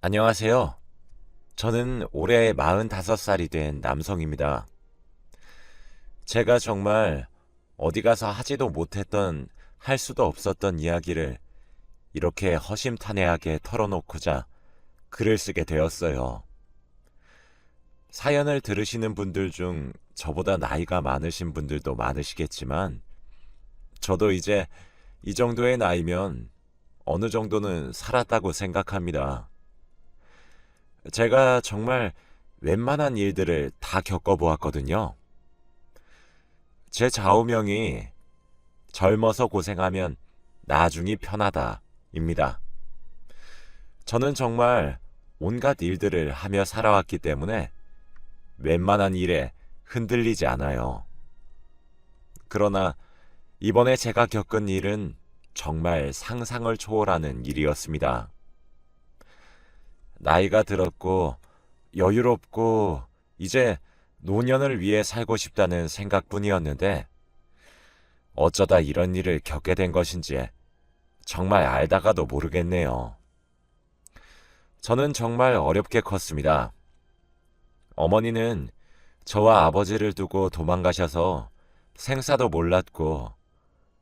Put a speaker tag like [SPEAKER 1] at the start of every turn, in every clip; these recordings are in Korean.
[SPEAKER 1] 안녕하세요. 저는 올해 45살이 된 남성입니다. 제가 정말 어디 가서 하지도 못했던, 할 수도 없었던 이야기를 이렇게 허심탄회하게 털어놓고자 글을 쓰게 되었어요. 사연을 들으시는 분들 중 저보다 나이가 많으신 분들도 많으시겠지만, 저도 이제 이 정도의 나이면 어느 정도는 살았다고 생각합니다. 제가 정말 웬만한 일들을 다 겪어보았거든요. 제 좌우명이 젊어서 고생하면 나중이 편하다입니다. 저는 정말 온갖 일들을 하며 살아왔기 때문에 웬만한 일에 흔들리지 않아요. 그러나 이번에 제가 겪은 일은 정말 상상을 초월하는 일이었습니다. 나이가 들었고 여유롭고 이제 노년을 위해 살고 싶다는 생각뿐이었는데 어쩌다 이런 일을 겪게 된 것인지 정말 알다가도 모르겠네요. 저는 정말 어렵게 컸습니다. 어머니는 저와 아버지를 두고 도망가셔서 생사도 몰랐고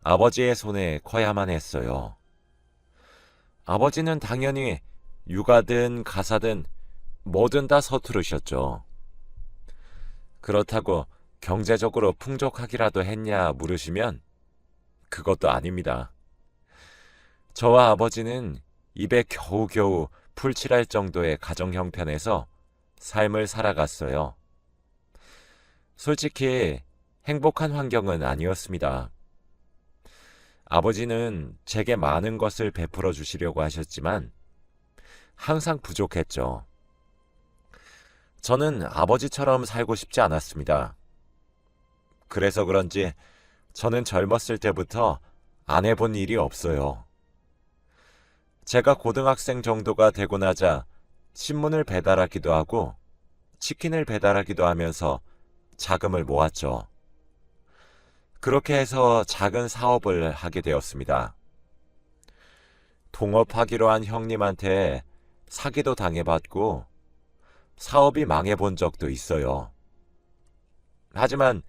[SPEAKER 1] 아버지의 손에 커야만 했어요. 아버지는 당연히 육아든 가사든 뭐든 다 서투르셨죠. 그렇다고 경제적으로 풍족하기라도 했냐 물으시면 그것도 아닙니다. 저와 아버지는 입에 겨우겨우 풀칠할 정도의 가정 형편에서 삶을 살아갔어요. 솔직히 행복한 환경은 아니었습니다. 아버지는 제게 많은 것을 베풀어 주시려고 하셨지만 항상 부족했죠. 저는 아버지처럼 살고 싶지 않았습니다. 그래서 그런지 저는 젊었을 때부터 안 해본 일이 없어요. 제가 고등학생 정도가 되고 나자 신문을 배달하기도 하고 치킨을 배달하기도 하면서 자금을 모았죠. 그렇게 해서 작은 사업을 하게 되었습니다. 동업하기로 한 형님한테 사기도 당해봤고 사업이 망해본 적도 있어요. 하지만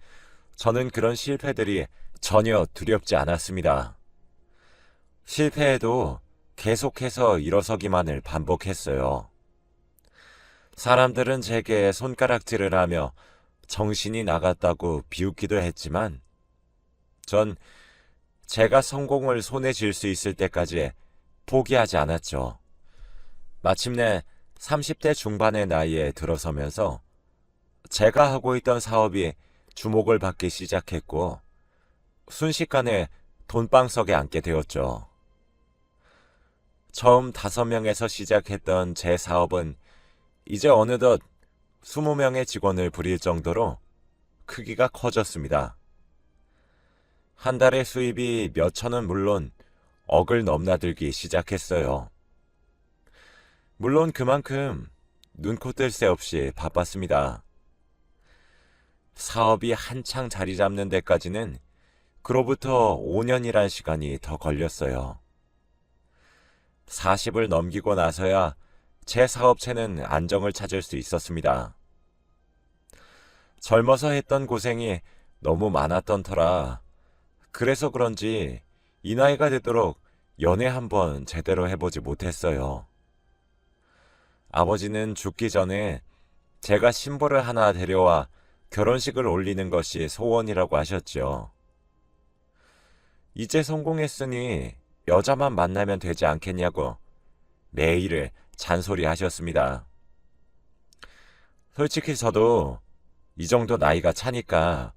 [SPEAKER 1] 저는 그런 실패들이 전혀 두렵지 않았습니다. 실패해도 계속해서 일어서기만을 반복했어요. 사람들은 제게 손가락질을 하며 정신이 나갔다고 비웃기도 했지만 전 제가 성공을 손에 쥘 수 있을 때까지 포기하지 않았죠. 마침내 30대 중반의 나이에 들어서면서 제가 하고 있던 사업이 주목을 받기 시작했고 순식간에 돈방석에 앉게 되었죠. 처음 5명에서 시작했던 제 사업은 이제 어느덧 20명의 직원을 부릴 정도로 크기가 커졌습니다. 한 달의 수입이 몇 천은 물론 억을 넘나들기 시작했어요. 물론 그만큼 눈코 뜰 새 없이 바빴습니다. 사업이 한창 자리 잡는 데까지는 그로부터 5년이란 시간이 더 걸렸어요. 40을 넘기고 나서야 제 사업체는 안정을 찾을 수 있었습니다. 젊어서 했던 고생이 너무 많았던 터라 그래서 그런지 이 나이가 되도록 연애 한번 제대로 해보지 못했어요. 아버지는 죽기 전에 제가 신부를 하나 데려와 결혼식을 올리는 것이 소원이라고 하셨죠. 이제 성공했으니 여자만 만나면 되지 않겠냐고 매일을 잔소리하셨습니다. 솔직히 저도 이 정도 나이가 차니까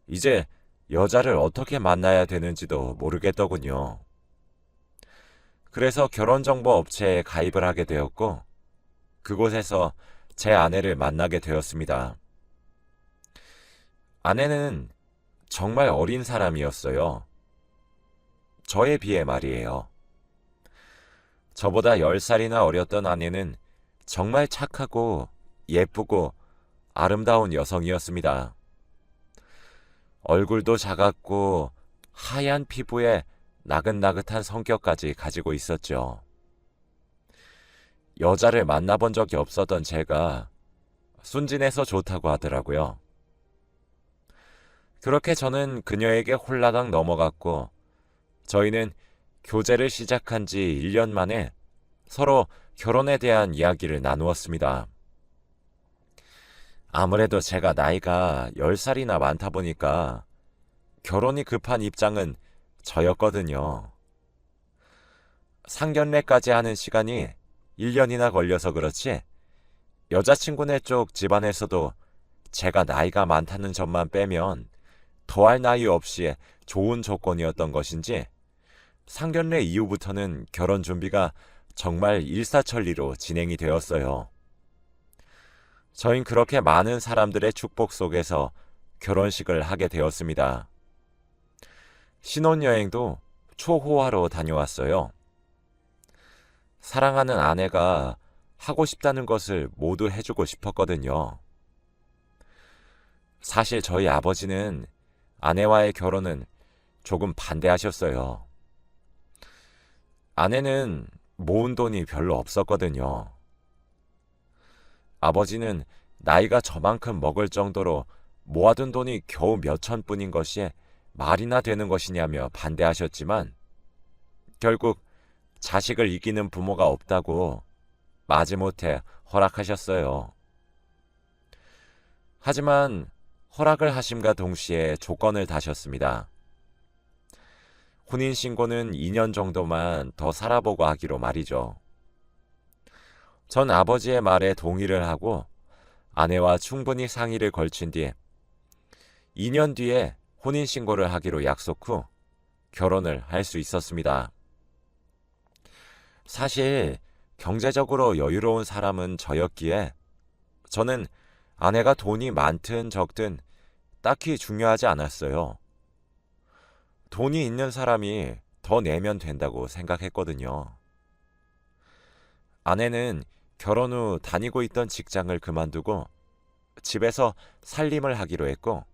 [SPEAKER 1] 이제 여자를 어떻게 만나야 되는지도 모르겠더군요. 그래서 결혼정보 업체에 가입을 하게 되었고 그곳에서 제 아내를 만나게 되었습니다. 아내는 정말 어린 사람이었어요. 저에 비해 말이에요. 저보다 10살이나 어렸던 아내는 정말 착하고 예쁘고 아름다운 여성이었습니다. 얼굴도 작았고 하얀 피부에 나긋나긋한 성격까지 가지고 있었죠. 여자를 만나본 적이 없었던 제가 순진해서 좋다고 하더라고요. 그렇게 저는 그녀에게 홀라당 넘어갔고 저희는 교제를 시작한 지 1년 만에 서로 결혼에 대한 이야기를 나누었습니다. 아무래도 제가 나이가 10살이나 많다 보니까 결혼이 급한 입장은 저였거든요. 상견례까지 하는 시간이 1년이나 걸려서 그렇지 여자친구네 쪽 집안에서도 제가 나이가 많다는 점만 빼면 더할 나위 없이 좋은 조건이었던 것인지 상견례 이후부터는 결혼 준비가 정말 일사천리로 진행이 되었어요. 저흰 그렇게 많은 사람들의 축복 속에서 결혼식을 하게 되었습니다. 신혼여행도 초호화로 다녀왔어요. 사랑하는 아내가 하고 싶다는 것을 모두 해주고 싶었거든요. 사실 저희 아버지는 아내와의 결혼은 조금 반대하셨어요. 아내는 모은 돈이 별로 없었거든요. 아버지는 나이가 저만큼 먹을 정도로 모아둔 돈이 겨우 몇천 뿐인 것이 말이나 되는 것이냐며 반대하셨지만 결국 자식을 이기는 부모가 없다고 마지못해 허락하셨어요. 하지만 허락을 하심과 동시에 조건을 다셨습니다. 혼인신고는 2년 정도만 더 살아보고 하기로 말이죠. 전 아버지의 말에 동의를 하고 아내와 충분히 상의를 걸친 뒤 2년 뒤에 혼인신고를 하기로 약속 후 결혼을 할 수 있었습니다. 사실 경제적으로 여유로운 사람은 저였기에 저는 아내가 돈이 많든 적든 딱히 중요하지 않았어요. 돈이 있는 사람이 더 내면 된다고 생각했거든요. 아내는 결혼 후 다니고 있던 직장을 그만두고 집에서 살림을 하기로 했고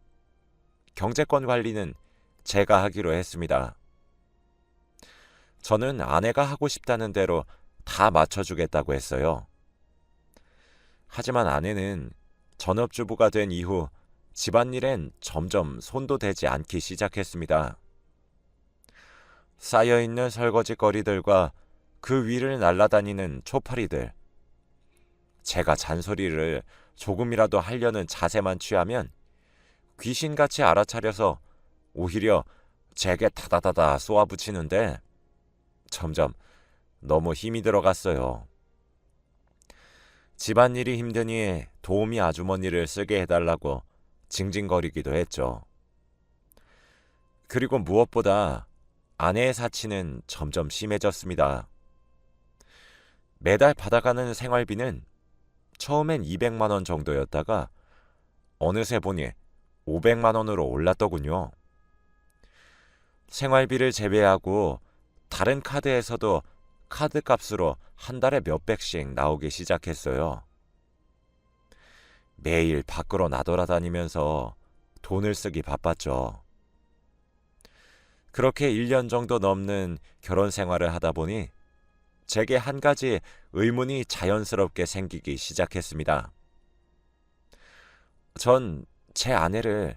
[SPEAKER 1] 경제권 관리는 제가 하기로 했습니다. 저는 아내가 하고 싶다는 대로 다 맞춰주겠다고 했어요. 하지만 아내는 전업주부가 된 이후 집안일엔 점점 손도 대지 않기 시작했습니다. 쌓여있는 설거지거리들과 그 위를 날아다니는 초파리들. 제가 잔소리를 조금이라도 하려는 자세만 취하면 귀신같이 알아차려서 오히려 제게 다다다다 쏘아붙이는데 점점 너무 힘이 들어갔어요. 집안일이 힘드니 도우미 아주머니를 쓰게 해달라고 징징거리기도 했죠. 그리고 무엇보다 아내의 사치는 점점 심해졌습니다. 매달 받아가는 생활비는 처음엔 200만 원 정도였다가 어느새 보니 500만 원으로 올랐더군요. 생활비를 제외하고 다른 카드에서도 카드 값으로 한 달에 몇백씩 나오기 시작했어요. 매일 밖으로 나돌아다니면서 돈을 쓰기 바빴죠. 그렇게 1년 정도 넘는 결혼 생활을 하다 보니 제게 한 가지 의문이 자연스럽게 생기기 시작했습니다. 전 제 아내를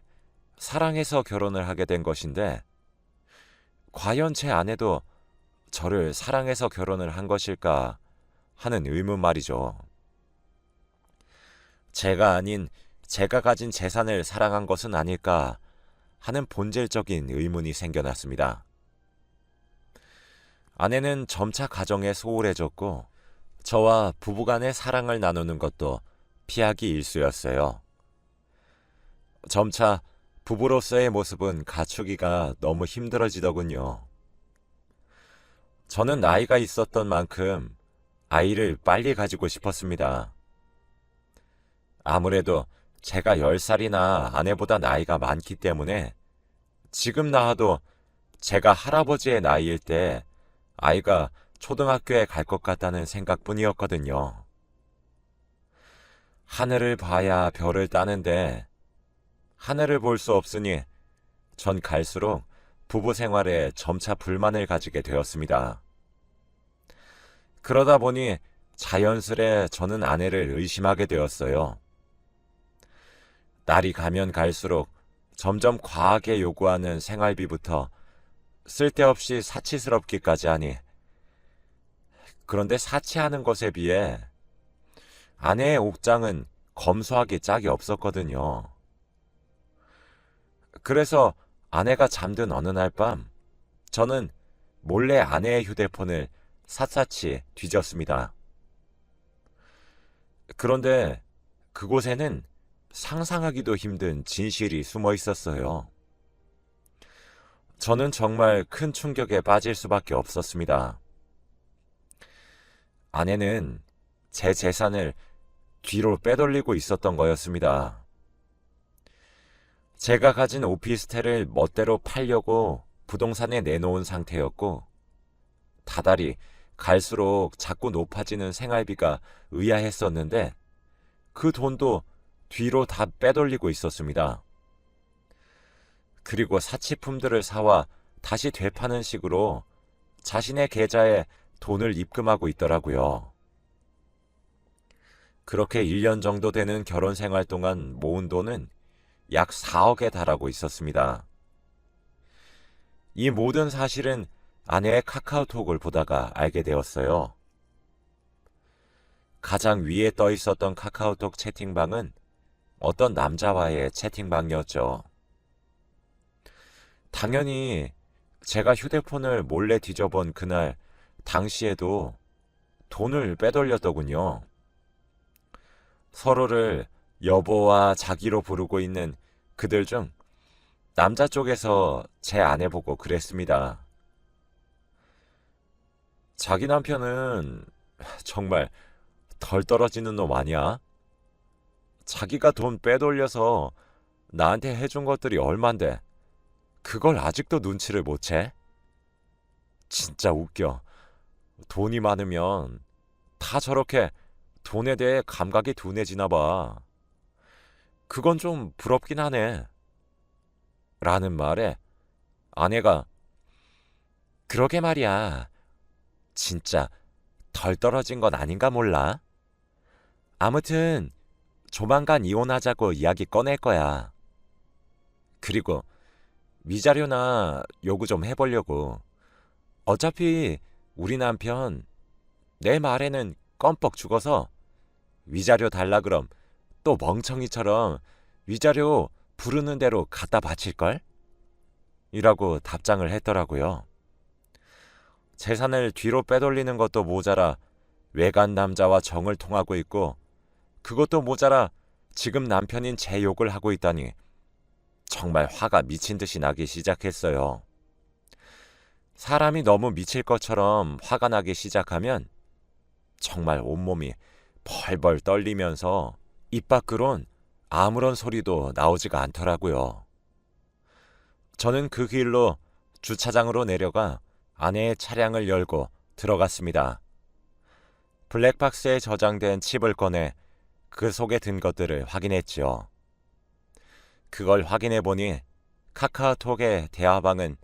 [SPEAKER 1] 사랑해서 결혼을 하게 된 것인데 과연 제 아내도 저를 사랑해서 결혼을 한 것일까 하는 의문 말이죠. 제가 아닌 제가 가진 재산을 사랑한 것은 아닐까 하는 본질적인 의문이 생겨났습니다. 아내는 점차 가정에 소홀해졌고 저와 부부간의 사랑을 나누는 것도 피하기 일쑤였어요. 점차 부부로서의 모습은 갖추기가 너무 힘들어지더군요. 저는 나이가 있었던 만큼 아이를 빨리 가지고 싶었습니다. 아무래도 제가 10살이나 아내보다 나이가 많기 때문에 지금 낳아도 제가 할아버지의 나이일 때 아이가 초등학교에 갈 것 같다는 생각뿐이었거든요. 하늘을 봐야 별을 따는데 하늘을 볼 수 없으니 전 갈수록 부부 생활에 점차 불만을 가지게 되었습니다. 그러다 보니 자연스레 저는 아내를 의심하게 되었어요. 날이 가면 갈수록 점점 과하게 요구하는 생활비부터 쓸데없이 사치스럽기까지 하니, 그런데 사치하는 것에 비해 아내의 옥장은 검소하기 짝이 없었거든요. 그래서 아내가 잠든 어느 날 밤, 저는 몰래 아내의 휴대폰을 샅샅이 뒤졌습니다. 그런데 그곳에는 상상하기도 힘든 진실이 숨어 있었어요. 저는 정말 큰 충격에 빠질 수밖에 없었습니다. 아내는 제 재산을 뒤로 빼돌리고 있었던 거였습니다. 제가 가진 오피스텔을 멋대로 팔려고 부동산에 내놓은 상태였고, 다달이 갈수록 자꾸 높아지는 생활비가 의아했었는데 그 돈도 뒤로 다 빼돌리고 있었습니다. 그리고 사치품들을 사와 다시 되파는 식으로 자신의 계좌에 돈을 입금하고 있더라고요. 그렇게 1년 정도 되는 결혼 생활 동안 모은 돈은 약 4억에 달하고 있었습니다. 이 모든 사실은 아내의 카카오톡을 보다가 알게 되었어요. 가장 위에 떠 있었던 카카오톡 채팅방은 어떤 남자와의 채팅방이었죠. 당연히 제가 휴대폰을 몰래 뒤져본 그날 당시에도 돈을 빼돌렸더군요. 서로를 여보와 자기로 부르고 있는 그들 중 남자 쪽에서 제 아내 보고 그랬습니다. 자기 남편은 정말 덜 떨어지는 놈 아니야? 자기가 돈 빼돌려서 나한테 해준 것들이 얼만데 그걸 아직도 눈치를 못 채? 진짜 웃겨. 돈이 많으면 다 저렇게 돈에 대해 감각이 둔해지나 봐. 그건 좀 부럽긴 하네. 라는 말에 아내가 그러게 말이야. 진짜 덜 떨어진 건 아닌가 몰라. 아무튼 조만간 이혼하자고 이야기 꺼낼 거야. 그리고 위자료나 요구 좀 해보려고. 어차피 우리 남편 내 말에는 껌뻑 죽어서 위자료 달라 그럼 또 멍청이처럼 위자료 부르는 대로 갖다 바칠걸? 이라고 답장을 했더라고요. 재산을 뒤로 빼돌리는 것도 모자라 외간 남자와 정을 통하고 있고, 그것도 모자라 지금 남편인 제 욕을 하고 있다니 정말 화가 미친 듯이 나기 시작했어요. 사람이 너무 미칠 것처럼 화가 나기 시작하면 정말 온몸이 벌벌 떨리면서 입 밖으론 아무런 소리도 나오지가 않더라고요. 저는 그 길로 주차장으로 내려가 아내의 차량을 열고 들어갔습니다. 블랙박스에 저장된 칩을 꺼내 그 속에 든 것들을 확인했지요. 그걸 확인해보니 카카오톡의 대화방은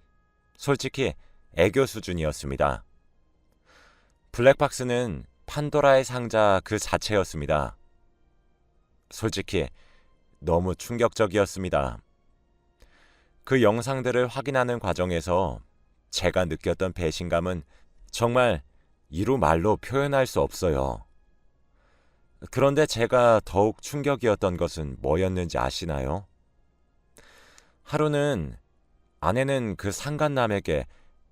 [SPEAKER 1] 솔직히 애교 수준이었습니다. 블랙박스는 판도라의 상자 그 자체였습니다. 솔직히 너무 충격적이었습니다. 그 영상들을 확인하는 과정에서 제가 느꼈던 배신감은 정말 이루 말로 표현할 수 없어요. 그런데 제가 더욱 충격이었던 것은 뭐였는지 아시나요? 하루는 아내는 그 상간남에게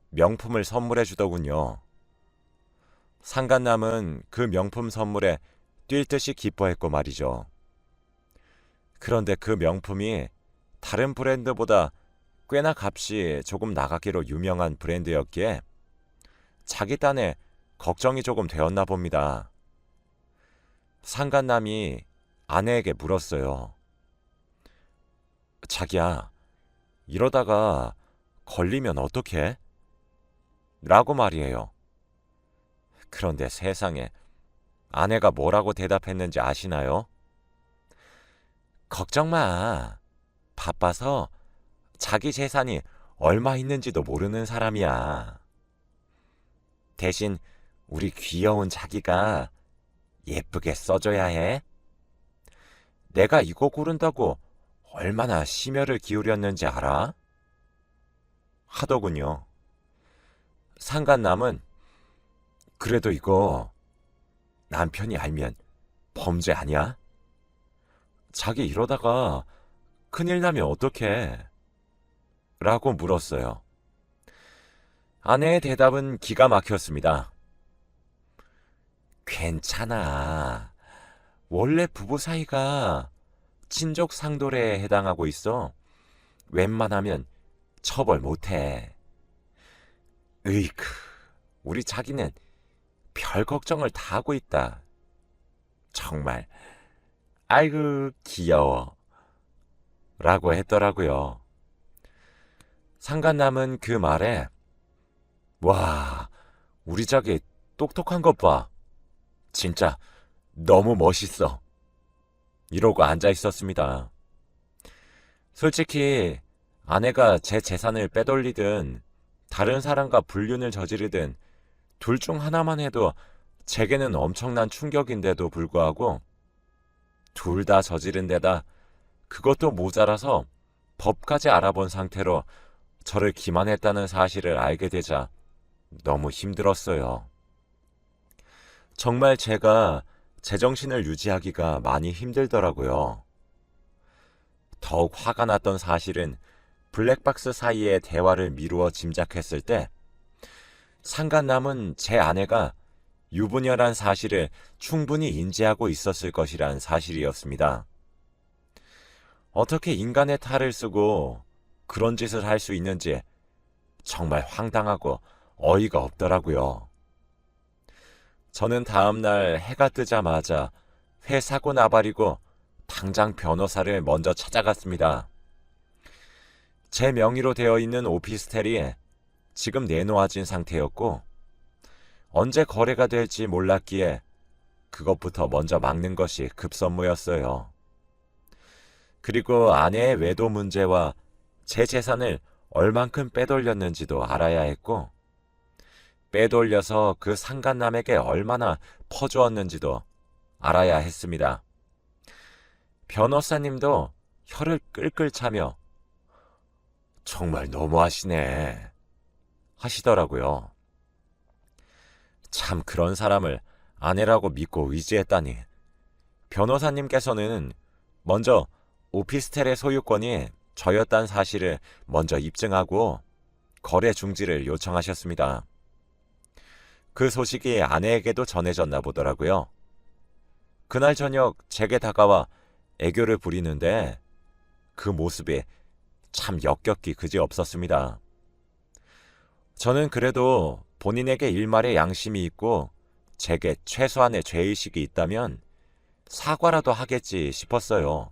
[SPEAKER 1] 명품을 선물해 주더군요. 상간남은 그 명품 선물에 뛸 듯이 기뻐했고 말이죠. 그런데 그 명품이 다른 브랜드보다 꽤나 값이 조금 나가기로 유명한 브랜드였기에 자기 딴에 걱정이 조금 되었나 봅니다. 상간남이 아내에게 물었어요. 자기야, 이러다가 걸리면 어떡해? 라고 말이에요. 그런데 세상에 아내가 뭐라고 대답했는지 아시나요? 걱정 마. 바빠서 자기 재산이 얼마 있는지도 모르는 사람이야. 대신 우리 귀여운 자기가 예쁘게 써줘야 해. 내가 이거 고른다고 얼마나 심혈을 기울였는지 알아? 하더군요. 상간남은 그래도 이거 남편이 알면 범죄 아니야? 자기 이러다가 큰일 나면 어떡해? 라고 물었어요. 아내의 대답은 기가 막혔습니다. 괜찮아. 원래 부부 사이가 친족 상돌에 해당하고 있어. 웬만하면 처벌 못해. 으이크, 우리 자기는 별 걱정을 다 하고 있다. 정말, 아이고, 귀여워. 라고 했더라고요. 상간남은 그 말에, 와, 우리 자기 똑똑한 것 봐. 진짜 너무 멋있어. 이러고 앉아 있었습니다. 솔직히 아내가 제 재산을 빼돌리든 다른 사람과 불륜을 저지르든 둘 중 하나만 해도 제게는 엄청난 충격인데도 불구하고 둘 다 저지른 데다 그것도 모자라서 법까지 알아본 상태로 저를 기만했다는 사실을 알게 되자 너무 힘들었어요. 정말 제가 제정신을 유지하기가 많이 힘들더라고요. 더욱 화가 났던 사실은 블랙박스 사이의 대화를 미루어 짐작했을 때 상간남은 제 아내가 유부녀란 사실을 충분히 인지하고 있었을 것이란 사실이었습니다. 어떻게 인간의 탈을 쓰고 그런 짓을 할 수 있는지 정말 황당하고 어이가 없더라고요. 저는 다음날 해가 뜨자마자 회 사고 나발이고 당장 변호사를 먼저 찾아갔습니다. 제 명의로 되어 있는 오피스텔이 지금 내놓아진 상태였고 언제 거래가 될지 몰랐기에 그것부터 먼저 막는 것이 급선무였어요. 그리고 아내의 외도 문제와 제 재산을 얼만큼 빼돌렸는지도 알아야 했고 빼돌려서 그 상간남에게 얼마나 퍼주었는지도 알아야 했습니다. 변호사님도 혀를 끌끌 차며 정말 너무하시네 하시더라고요. 참 그런 사람을 아내라고 믿고 의지했다니. 변호사님께서는 먼저 오피스텔의 소유권이 저였다는 사실을 먼저 입증하고 거래 중지를 요청하셨습니다. 그 소식이 아내에게도 전해졌나 보더라고요. 그날 저녁 제게 다가와 애교를 부리는데 그 모습이 참 역겹기 그지없었습니다. 저는 그래도 본인에게 일말의 양심이 있고 제게 최소한의 죄의식이 있다면 사과라도 하겠지 싶었어요.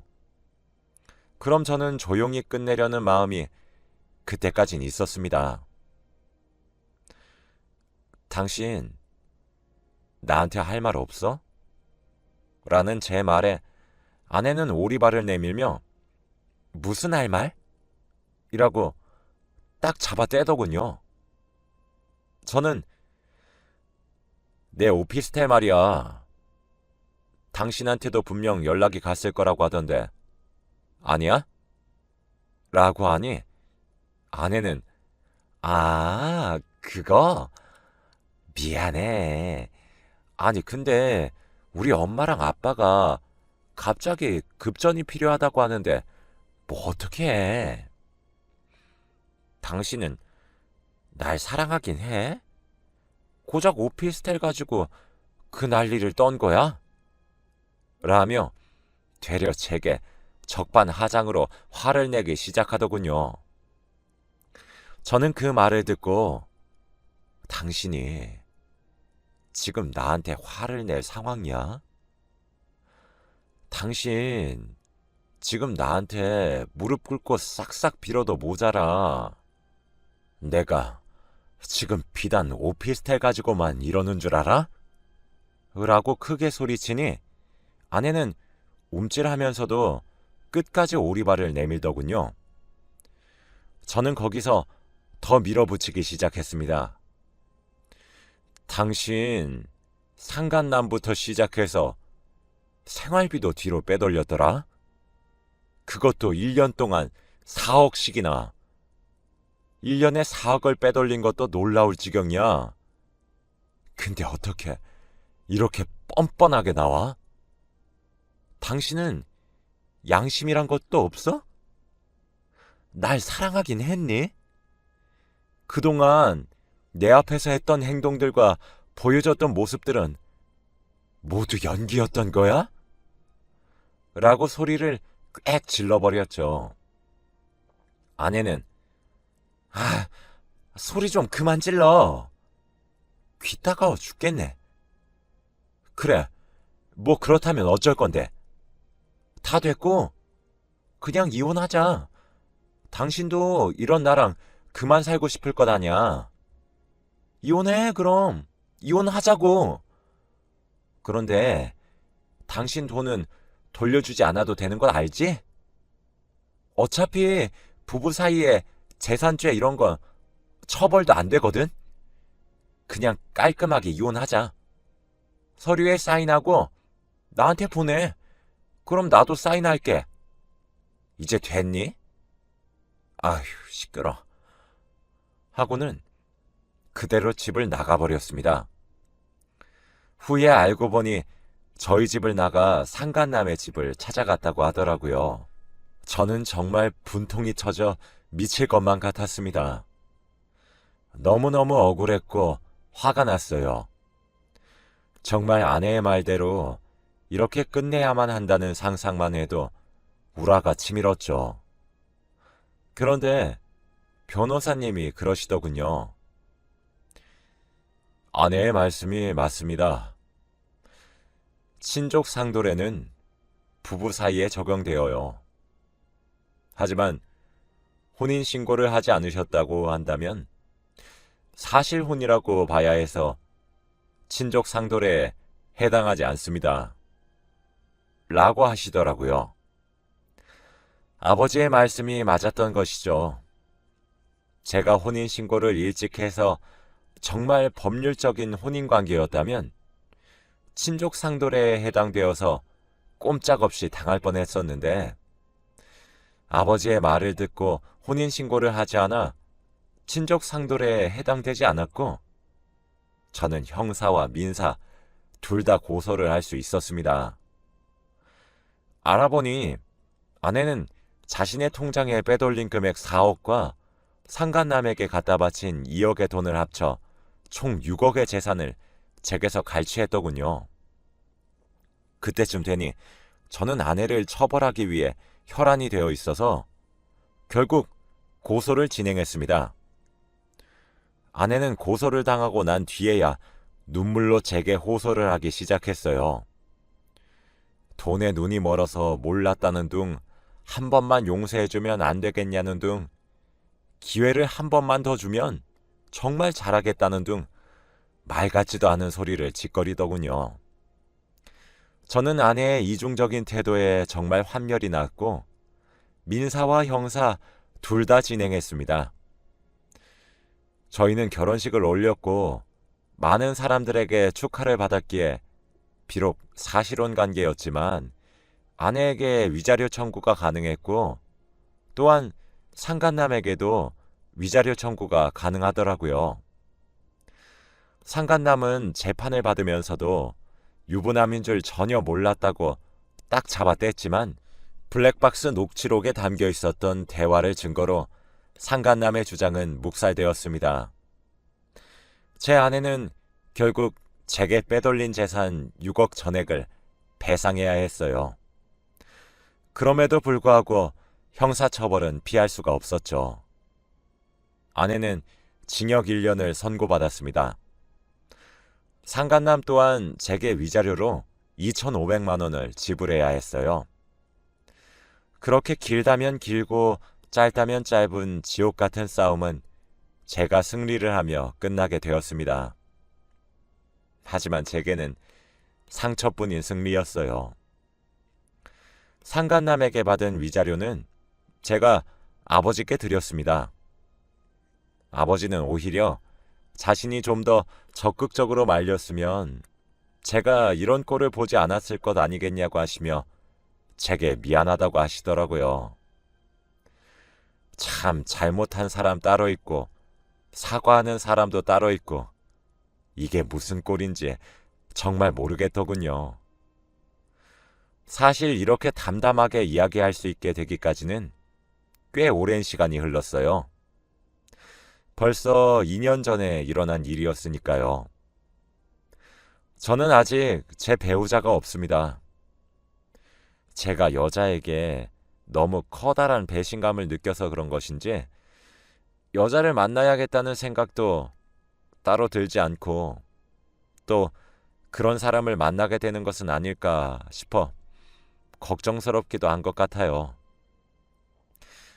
[SPEAKER 1] 그럼 저는 조용히 끝내려는 마음이 그때까진 있었습니다. 당신 나한테 할 말 없어? 라는 제 말에 아내는 오리발을 내밀며 무슨 할 말? 이라고 딱 잡아떼더군요. 저는 내 오피스텔 말이야. 당신한테도 분명 연락이 갔을 거라고 하던데 아니야? 라고 하니 아내는 그거? 미안해. 아니 근데 우리 엄마랑 아빠가 갑자기 급전이 필요하다고 하는데 뭐 어떻게 해? 당신은 날 사랑하긴 해? 고작 오피스텔 가지고 그 난리를 떤 거야? 라며 되려 제게 적반하장으로 화를 내기 시작하더군요. 저는 그 말을 듣고 당신이 지금 나한테 화를 낼 상황이야? 당신 지금 나한테 무릎 꿇고 싹싹 빌어도 모자라. 내가 지금 비단 오피스텔 가지고만 이러는 줄 알아? 라고 크게 소리치니 아내는 움찔하면서도 끝까지 오리발을 내밀더군요. 저는 거기서 더 밀어붙이기 시작했습니다. 당신 상간남부터 시작해서 생활비도 뒤로 빼돌렸더라. 그것도 1년 동안 4억씩이나. 1년에 4억을 빼돌린 것도 놀라울 지경이야. 근데 어떻게 이렇게 뻔뻔하게 나와? 당신은 양심이란 것도 없어? 날 사랑하긴 했니? 그동안 내 앞에서 했던 행동들과 보여줬던 모습들은 모두 연기였던 거야? 라고 소리를 꽥 질러버렸죠. 아내는 소리 좀 그만 질러. 귀 따가워 죽겠네. 그래, 뭐 그렇다면 어쩔 건데. 다 됐고 그냥 이혼하자. 당신도 이런 나랑 그만 살고 싶을 것 아냐. 이혼해 그럼. 이혼하자고. 그런데 당신 돈은 돌려주지 않아도 되는 건 알지? 어차피 부부 사이에 재산죄 이런 건 처벌도 안 되거든? 그냥 깔끔하게 이혼하자. 서류에 사인하고 나한테 보내. 그럼 나도 사인할게. 이제 됐니? 아휴, 시끄러. 하고는 그대로 집을 나가버렸습니다. 후에 알고 보니 저희 집을 나가 상간남의 집을 찾아갔다고 하더라고요. 저는 정말 분통이 터져 미칠 것만 같았습니다. 너무너무 억울했고 화가 났어요. 정말 아내의 말대로 이렇게 끝내야만 한다는 상상만 해도 우라가 치밀었죠. 그런데 변호사님이 그러시더군요. 아내의 말씀이 맞습니다. 친족 상도례는 부부 사이에 적용되어요. 하지만 혼인신고를 하지 않으셨다고 한다면 사실혼이라고 봐야 해서 친족 상도례에 해당하지 않습니다. 라고 하시더라고요. 아버지의 말씀이 맞았던 것이죠. 제가 혼인신고를 일찍 해서 정말 법률적인 혼인관계였다면 친족 상도례에 해당되어서 꼼짝없이 당할 뻔했었는데 아버지의 말을 듣고 혼인신고를 하지 않아 친족 상도례에 해당되지 않았고 저는 형사와 민사 둘 다 고소를 할 수 있었습니다. 알아보니 아내는 자신의 통장에 빼돌린 금액 4억과 상간남에게 갖다 바친 2억의 돈을 합쳐 총 6억의 재산을 제게서 갈취했더군요. 그때쯤 되니 저는 아내를 처벌하기 위해 혈안이 되어 있어서 결국 고소를 진행했습니다. 아내는 고소를 당하고 난 뒤에야 눈물로 제게 호소를 하기 시작했어요. 돈에 눈이 멀어서 몰랐다는 둥, 한 번만 용서해주면 안 되겠냐는 둥, 기회를 한 번만 더 주면 정말 잘하겠다는 둥, 말 같지도 않은 소리를 짓거리더군요. 저는 아내의 이중적인 태도에 정말 환멸이 났고 민사와 형사 둘 다 진행했습니다. 저희는 결혼식을 올렸고 많은 사람들에게 축하를 받았기에 비록 사실혼 관계였지만 아내에게 위자료 청구가 가능했고 또한 상간남에게도 위자료 청구가 가능하더라고요. 상간남은 재판을 받으면서도 유부남인 줄 전혀 몰랐다고 딱 잡아뗐지만 블랙박스 녹취록에 담겨 있었던 대화를 증거로 상간남의 주장은 묵살되었습니다. 제 아내는 결국 제게 빼돌린 재산 6억 전액을 배상해야 했어요. 그럼에도 불구하고 형사처벌은 피할 수가 없었죠. 아내는 징역 1년을 선고받았습니다. 상간남 또한 제게 위자료로 2,500만 원을 지불해야 했어요. 그렇게 길다면 길고 짧다면 짧은 지옥 같은 싸움은 제가 승리를 하며 끝나게 되었습니다. 하지만 제게는 상처뿐인 승리였어요. 상간남에게 받은 위자료는 제가 아버지께 드렸습니다. 아버지는 오히려 자신이 좀 더 적극적으로 말렸으면 제가 이런 꼴을 보지 않았을 것 아니겠냐고 하시며 제게 미안하다고 하시더라고요. 참 잘못한 사람 따로 있고 사과하는 사람도 따로 있고 이게 무슨 꼴인지 정말 모르겠더군요. 사실 이렇게 담담하게 이야기할 수 있게 되기까지는 꽤 오랜 시간이 흘렀어요. 벌써 2년 전에 일어난 일이었으니까요. 저는 아직 제 배우자가 없습니다. 제가 여자에게 너무 커다란 배신감을 느껴서 그런 것인지 여자를 만나야겠다는 생각도 따로 들지 않고 또 그런 사람을 만나게 되는 것은 아닐까 싶어 걱정스럽기도 한 것 같아요.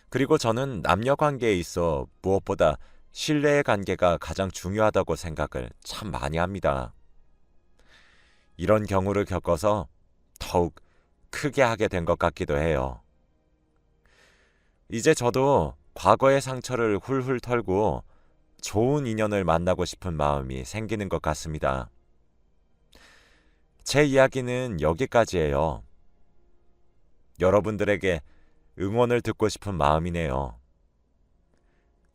[SPEAKER 1] 그리고 저는 남녀 관계에 있어 무엇보다 신뢰의 관계가 가장 중요하다고 생각을 참 많이 합니다. 이런 경우를 겪어서 더욱 크게 하게 된 것 같기도 해요. 이제 저도 과거의 상처를 훌훌 털고 좋은 인연을 만나고 싶은 마음이 생기는 것 같습니다. 제 이야기는 여기까지예요. 여러분들에게 응원을 듣고 싶은 마음이네요.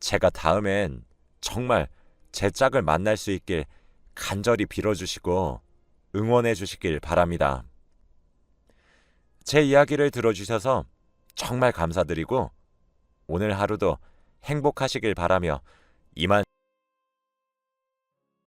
[SPEAKER 1] 제가 다음엔 정말 제 짝을 만날 수 있길 간절히 빌어주시고 응원해 주시길 바랍니다. 제 이야기를 들어주셔서 정말 감사드리고 오늘 하루도 행복하시길 바라며 이만